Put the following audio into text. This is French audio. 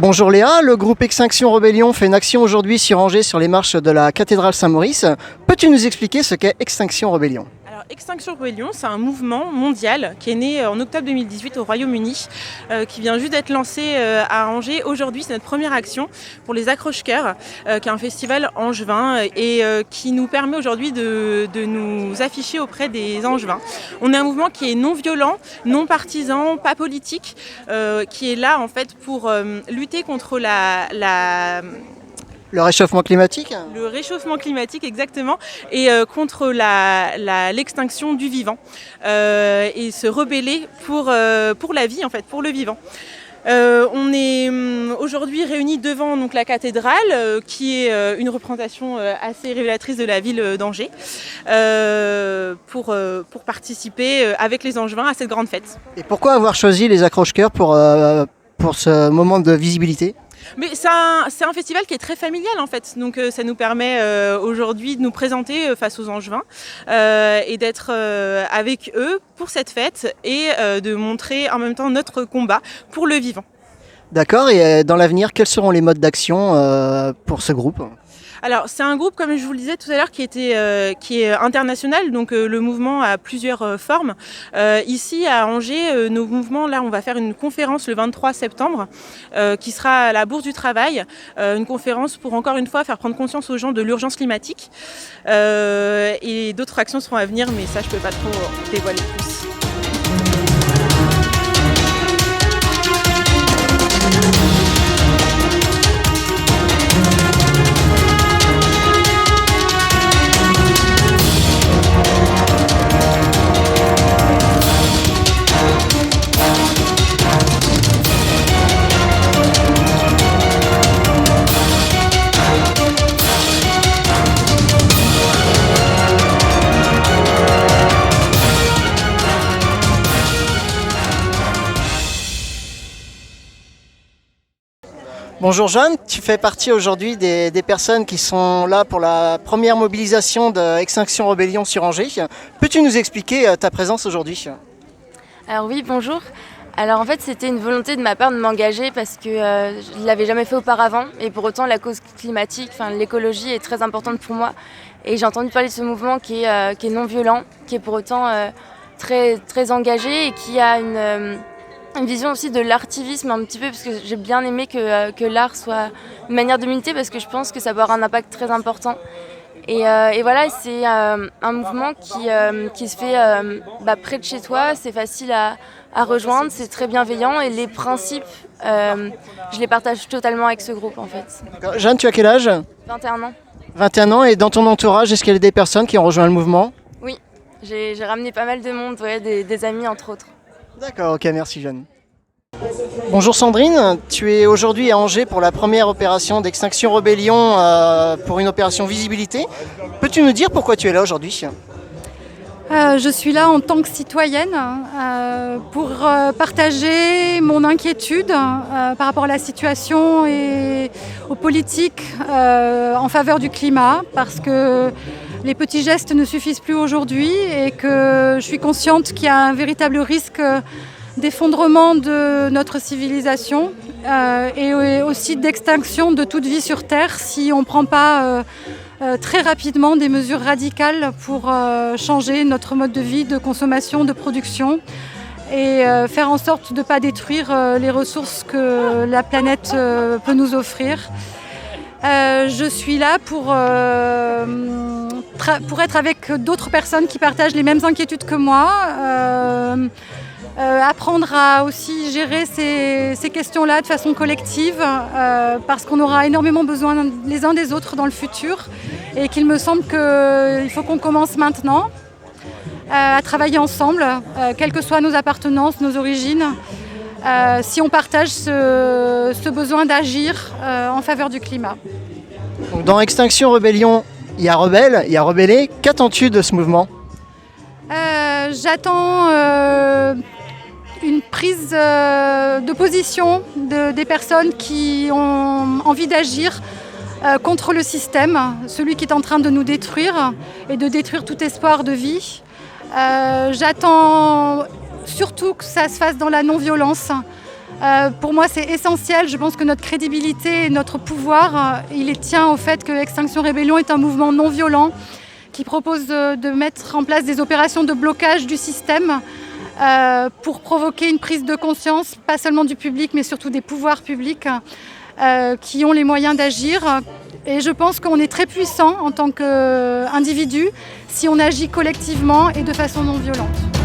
Bonjour Léa, le groupe Extinction Rebellion fait une action aujourd'hui sur Angers sur les marches de la cathédrale Saint-Maurice. Peux-tu nous expliquer ce qu'est Extinction Rebellion ? Alors, Extinction Rebellion, c'est un mouvement mondial qui est né en octobre 2018 au Royaume-Uni, qui vient juste d'être lancé à Angers. Aujourd'hui, c'est notre première action pour les Accroche-Cœurs, qui est un festival angevin et qui nous permet aujourd'hui de nous afficher auprès des Angevins. On est un mouvement qui est non violent, non partisan, pas politique, qui est là en fait pour lutter contre Le réchauffement climatique ? le réchauffement climatique, exactement, et contre l'extinction du vivant, et se rebeller pour la vie, en fait, pour le vivant. On est aujourd'hui réunis devant donc, la cathédrale, qui est une représentation assez révélatrice de la ville d'Angers, pour participer avec les Angevins à cette grande fête. Et pourquoi avoir choisi les accroche-cœurs pour ce moment de visibilité ? Mais c'est un festival qui est très familial en fait, donc ça nous permet aujourd'hui de nous présenter face aux Angevins et d'être avec eux pour cette fête et de montrer en même temps notre combat pour le vivant. D'accord, et dans l'avenir, quels seront les modes d'action pour ce groupe ? Alors c'est un groupe, comme je vous le disais tout à l'heure, qui est international, donc le mouvement a plusieurs formes. Ici à Angers, nos mouvements, là on va faire une conférence le 23 septembre qui sera à la Bourse du Travail, une conférence pour encore une fois faire prendre conscience aux gens de l'urgence climatique, et d'autres actions seront à venir, mais ça je peux pas trop dévoiler plus. Bonjour Jeanne, tu fais partie aujourd'hui des personnes qui sont là pour la première mobilisation de Extinction Rebellion sur Angers. Peux-tu nous expliquer ta présence aujourd'hui ? Alors oui, bonjour. Alors en fait, c'était une volonté de ma part de m'engager parce que je ne l'avais jamais fait auparavant. Et pour autant, la cause climatique, l'écologie est très importante pour moi. Et j'ai entendu parler de ce mouvement qui est non violent, qui est pour autant très, très engagé et qui a une vision aussi de l'artivisme un petit peu, parce que j'ai bien aimé que l'art soit une manière de militer, parce que je pense que ça peut avoir un impact très important. Et voilà, c'est un mouvement qui se fait près de chez toi, c'est facile à rejoindre, c'est très bienveillant et les principes, je les partage totalement avec ce groupe en fait. D'accord. Jeanne, tu as quel âge ? 21 ans. 21 ans, et dans ton entourage, est-ce qu'il y a des personnes qui ont rejoint le mouvement ? Oui, j'ai ramené pas mal de monde, des amis entre autres. D'accord, ok, merci Jeanne. Bonjour Sandrine, tu es aujourd'hui à Angers pour la première opération d'Extinction Rebellion pour une opération visibilité. Peux-tu nous dire pourquoi tu es là aujourd'hui ? Je suis là en tant que citoyenne pour partager mon inquiétude par rapport à la situation et aux politiques en faveur du climat, parce que les petits gestes ne suffisent plus aujourd'hui et que je suis consciente qu'il y a un véritable risque d'effondrement de notre civilisation et aussi d'extinction de toute vie sur Terre si on ne prend pas très rapidement des mesures radicales pour changer notre mode de vie, de consommation, de production et faire en sorte de ne pas détruire les ressources que la planète peut nous offrir. Je suis là pour être avec d'autres personnes qui partagent les mêmes inquiétudes que moi, apprendre à aussi gérer ces questions-là de façon collective, parce qu'on aura énormément besoin les uns des autres dans le futur et qu'il me semble qu'il faut qu'on commence maintenant à travailler ensemble, quelles que soient nos appartenances, nos origines, si on partage ce besoin d'agir en faveur du climat. Donc, dans Extinction Rebellion, il y a Rebelle, il y a Rebellé. Qu'attends-tu de ce mouvement ? J'attends une prise de position des personnes qui ont envie d'agir contre le système, celui qui est en train de nous détruire et de détruire tout espoir de vie. J'attends surtout que ça se fasse dans la non-violence, Pour moi, c'est essentiel. Je pense que notre crédibilité et notre pouvoir, il tient au fait que Extinction Rébellion est un mouvement non violent qui propose de mettre en place des opérations de blocage du système pour provoquer une prise de conscience, pas seulement du public, mais surtout des pouvoirs publics qui ont les moyens d'agir. Et je pense qu'on est très puissant en tant qu'individu si on agit collectivement et de façon non violente.